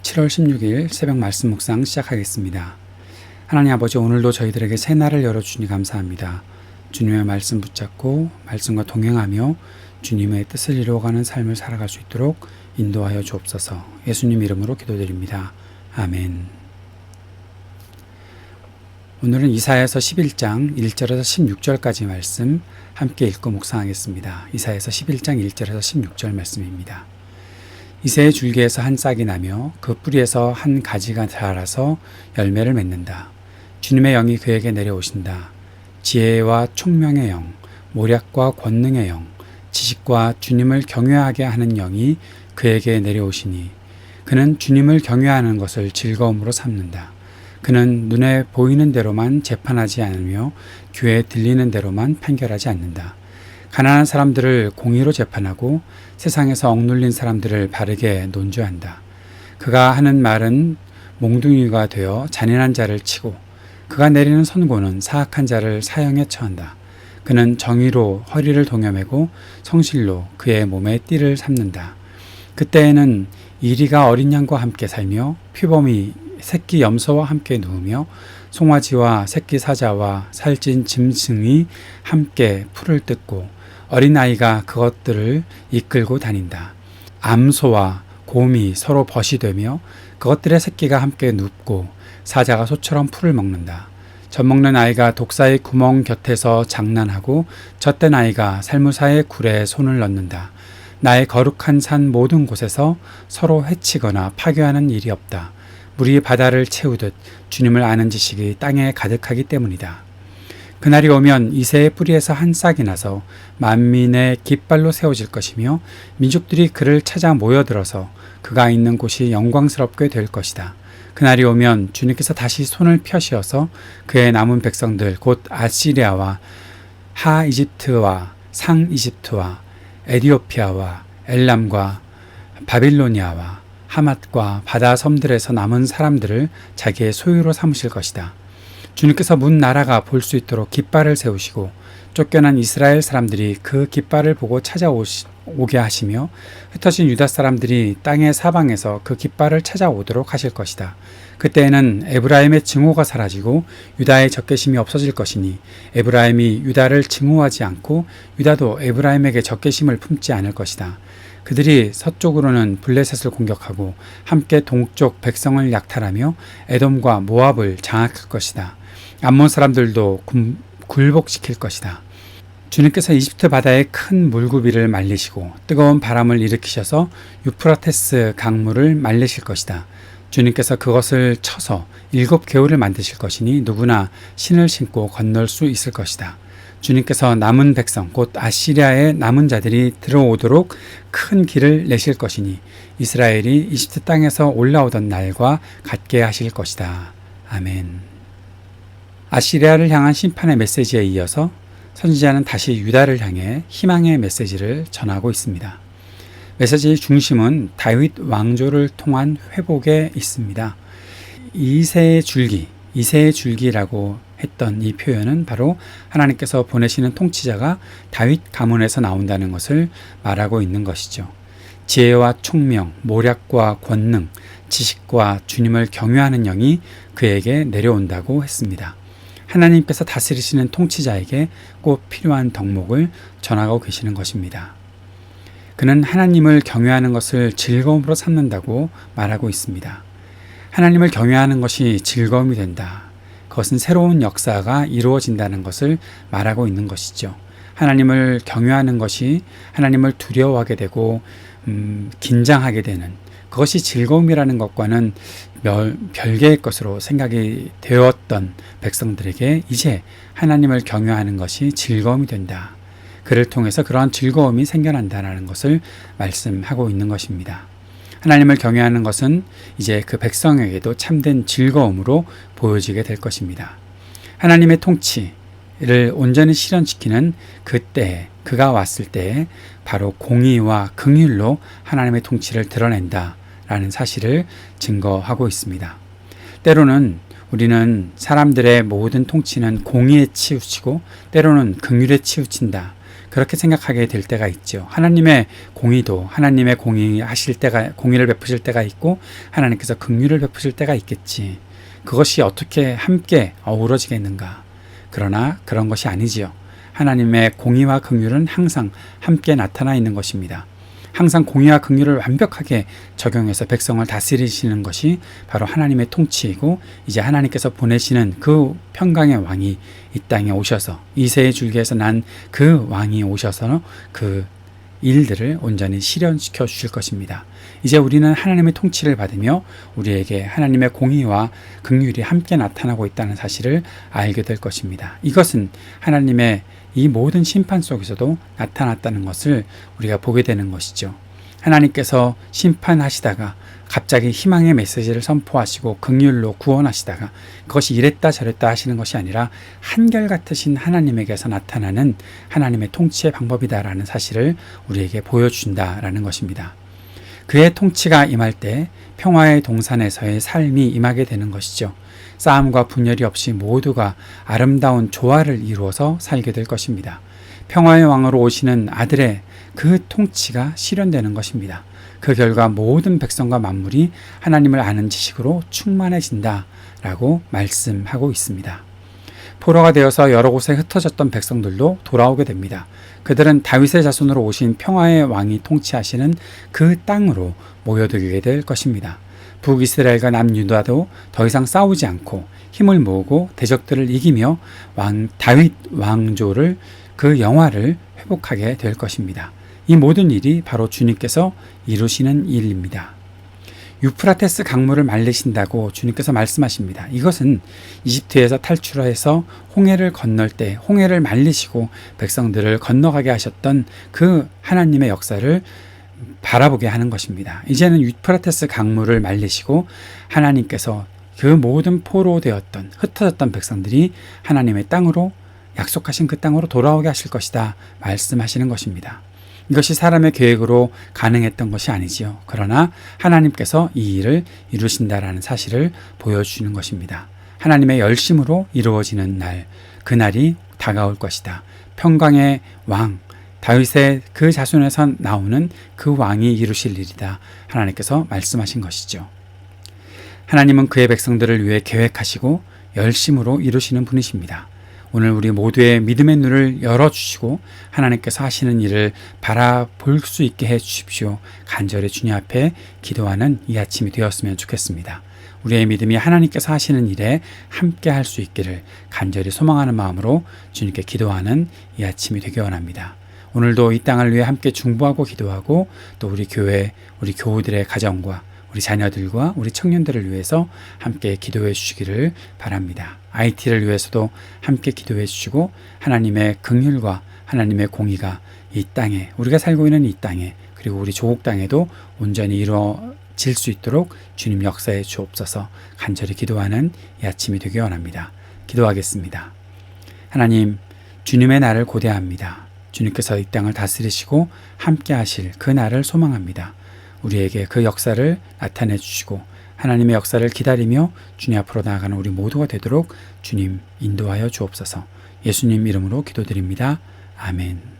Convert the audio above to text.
7월 16일 새벽 말씀 묵상 시작하겠습니다. 하나님 아버지, 오늘도 저희들에게 새 날을 열어주니 감사합니다. 주님의 말씀 붙잡고 말씀과 동행하며 주님의 뜻을 이루어가는 삶을 살아갈 수 있도록 인도하여 주옵소서. 예수님 이름으로 기도드립니다. 아멘. 오늘은 이사야서 11장 1절에서 16절까지 말씀 함께 읽고 묵상하겠습니다. 이사야서 11장 1절에서 16절 말씀입니다. 이새의 줄기에서 한 싹이 나며 그 뿌리에서 한 가지가 자라서 열매를 맺는다. 주님의 영이 그에게 내려오신다. 지혜와 총명의 영, 모략과 권능의 영, 지식과 주님을 경외하게 하는 영이 그에게 내려오시니 그는 주님을 경외하는 것을 즐거움으로 삼는다. 그는 눈에 보이는 대로만 재판하지 않으며 귀에 들리는 대로만 판결하지 않는다. 가난한 사람들을 공의로 재판하고 세상에서 억눌린 사람들을 바르게 논주한다. 그가 하는 말은 몽둥이가 되어 잔인한 자를 치고 그가 내리는 선고는 사악한 자를 사형에 처한다. 그는 정의로 허리를 동여매고 성실로 그의 몸에 띠를 삼는다. 그때에는 이리가 어린 양과 함께 살며 표범이 새끼 염소와 함께 누우며 송아지와 새끼 사자와 살찐 짐승이 함께 풀을 뜯고 어린아이가 그것들을 이끌고 다닌다. 암소와 곰이 서로 벗이 되며 그것들의 새끼가 함께 눕고 사자가 소처럼 풀을 먹는다. 젖먹는 아이가 독사의 구멍 곁에서 장난하고 젖된 아이가 살무사의 굴에 손을 넣는다. 나의 거룩한 산 모든 곳에서 서로 해치거나 파괴하는 일이 없다. 물이 바다를 채우듯 주님을 아는 지식이 땅에 가득하기 때문이다. 그날이 오면 이새의 뿌리에서 한 싹이 나서 만민의 깃발로 세워질 것이며 민족들이 그를 찾아 모여들어서 그가 있는 곳이 영광스럽게 될 것이다. 그날이 오면 주님께서 다시 손을 펴시어서 그의 남은 백성들 곧 아시리아와 하 이집트와 상 이집트와 에디오피아와 엘람과 바빌로니아와 하맛과 바다 섬들에서 남은 사람들을 자기의 소유로 삼으실 것이다. 주님께서 문 나라가 볼 수 있도록 깃발을 세우시고 쫓겨난 이스라엘 사람들이 그 깃발을 보고 찾아오게 하시며 흩어진 유다 사람들이 땅의 사방에서 그 깃발을 찾아오도록 하실 것이다. 그때에는 에브라임의 증오가 사라지고 유다의 적개심이 없어질 것이니 에브라임이 유다를 증오하지 않고 유다도 에브라임에게 적개심을 품지 않을 것이다. 그들이 서쪽으로는 블레셋을 공격하고 함께 동쪽 백성을 약탈하며 에돔과 모압을 장악할 것이다. 암몬 사람들도 굴복시킬 것이다. 주님께서 이집트 바다의 큰 물구비를 말리시고 뜨거운 바람을 일으키셔서 유프라테스 강물을 말리실 것이다. 주님께서 그것을 쳐서 7개울을 만드실 것이니 누구나 신을 신고 건널 수 있을 것이다. 주님께서 남은 백성 곧 아시리아의 남은 자들이 들어오도록 큰 길을 내실 것이니 이스라엘이 이집트 땅에서 올라오던 날과 같게 하실 것이다. 아멘. 아시리아를 향한 심판의 메시지에 이어서 선지자는 다시 유다를 향해 희망의 메시지를 전하고 있습니다. 메시지의 중심은 다윗 왕조를 통한 회복에 있습니다. 이새의 줄기라고 했던 이 표현은 바로 하나님께서 보내시는 통치자가 다윗 가문에서 나온다는 것을 말하고 있는 것이죠. 지혜와 총명, 모략과 권능, 지식과 주님을 경외하는 영이 그에게 내려온다고 했습니다. 하나님께서 다스리시는 통치자에게 꼭 필요한 덕목을 전하고 계시는 것입니다. 그는 하나님을 경외하는 것을 즐거움으로 삼는다고 말하고 있습니다. 하나님을 경외하는 것이 즐거움이 된다. 그것은 새로운 역사가 이루어진다는 것을 말하고 있는 것이죠. 하나님을 경외하는 것이 하나님을 두려워하게 되고 긴장하게 되는 그것이 즐거움이라는 것과는 별개의 것으로 생각이 되었던 백성들에게 이제 하나님을 경외하는 것이 즐거움이 된다. 그를 통해서 그러한 즐거움이 생겨난다는 것을 말씀하고 있는 것입니다. 하나님을 경외하는 것은 이제 그 백성에게도 참된 즐거움으로 보여지게 될 것입니다. 하나님의 통치를 온전히 실현시키는 그때, 그가 왔을 때에 바로 공의와 긍휼로 하나님의 통치를 드러낸다라는 사실을 증거하고 있습니다. 때로는 우리는 사람들의 모든 통치는 공의에 치우치고 때로는 긍휼에 치우친다. 그렇게 생각하게 될 때가 있죠. 하나님의 공의도 하나님의 공의를 베푸실 때가 있고 하나님께서 긍휼을 베푸실 때가 있겠지. 그것이 어떻게 함께 어우러지겠는가. 그러나 그런 것이 아니지요. 하나님의 공의와 긍휼은 항상 함께 나타나 있는 것입니다. 항상 공의와 긍휼을 완벽하게 적용해서 백성을 다스리시는 것이 바로 하나님의 통치이고 이제 하나님께서 보내시는 그 평강의 왕이 이 땅에 오셔서 이새의 줄기에서 난 그 왕이 오셔서 그 일들을 온전히 실현시켜 주실 것입니다. 이제 우리는 하나님의 통치를 받으며 우리에게 하나님의 공의와 긍휼이 함께 나타나고 있다는 사실을 알게 될 것입니다. 이것은 하나님의 이 모든 심판 속에서도 나타났다는 것을 우리가 보게 되는 것이죠. 하나님께서 심판하시다가 갑자기 희망의 메시지를 선포하시고 긍휼로 구원하시다가 그것이 이랬다 저랬다 하시는 것이 아니라 한결같으신 하나님에게서 나타나는 하나님의 통치의 방법이다라는 사실을 우리에게 보여준다라는 것입니다. 그의 통치가 임할 때 평화의 동산에서의 삶이 임하게 되는 것이죠. 싸움과 분열이 없이 모두가 아름다운 조화를 이루어서 살게 될 것입니다. 평화의 왕으로 오시는 아들의 그 통치가 실현되는 것입니다. 그 결과 모든 백성과 만물이 하나님을 아는 지식으로 충만해진다라고 말씀하고 있습니다. 포로가 되어서 여러 곳에 흩어졌던 백성들도 돌아오게 됩니다. 그들은 다윗의 자손으로 오신 평화의 왕이 통치하시는 그 땅으로 모여들게 될 것입니다. 북이스라엘과 남유다도 더 이상 싸우지 않고 힘을 모으고 대적들을 이기며 다윗 왕조를 그 영화를 회복하게 될 것입니다. 이 모든 일이 바로 주님께서 이루시는 일입니다. 유프라테스 강물을 말리신다고 주님께서 말씀하십니다. 이것은 이집트에서 탈출해서 홍해를 건널 때 홍해를 말리시고 백성들을 건너가게 하셨던 그 하나님의 역사를 바라보게 하는 것입니다. 이제는 유프라테스 강물을 말리시고 하나님께서 그 모든 포로되었던 흩어졌던 백성들이 하나님의 땅으로 약속하신 그 땅으로 돌아오게 하실 것이다 말씀하시는 것입니다. 이것이 사람의 계획으로 가능했던 것이 아니지요. 그러나 하나님께서 이 일을 이루신다라는 사실을 보여주시는 것입니다. 하나님의 열심으로 이루어지는 날, 그날이 다가올 것이다. 평강의 왕, 다윗의 그 자손에서 나오는 그 왕이 이루실 일이다. 하나님께서 말씀하신 것이죠. 하나님은 그의 백성들을 위해 계획하시고 열심으로 이루시는 분이십니다. 오늘 우리 모두의 믿음의 눈을 열어주시고 하나님께서 하시는 일을 바라볼 수 있게 해주십시오. 간절히 주님 앞에 기도하는 이 아침이 되었으면 좋겠습니다. 우리의 믿음이 하나님께서 하시는 일에 함께 할 수 있기를 간절히 소망하는 마음으로 주님께 기도하는 이 아침이 되기 원합니다. 오늘도 이 땅을 위해 함께 중보하고 기도하고 또 우리 교회, 우리 교우들의 가정과 우리 자녀들과 우리 청년들을 위해서 함께 기도해 주시기를 바랍니다. IT를 위해서도 함께 기도해 주시고 하나님의 긍휼과 하나님의 공의가 이 땅에 우리가 살고 있는 이 땅에 그리고 우리 조국 땅에도 온전히 이루어질 수 있도록 주님 역사해 주옵소서. 간절히 기도하는 이 아침이 되기 원합니다. 기도하겠습니다. 하나님, 주님의 날을 고대합니다. 주님께서 이 땅을 다스리시고 함께 하실 그 날을 소망합니다. 우리에게 그 역사를 나타내 주시고 하나님의 역사를 기다리며 주님 앞으로 나아가는 우리 모두가 되도록 주님 인도하여 주옵소서. 예수님 이름으로 기도드립니다. 아멘.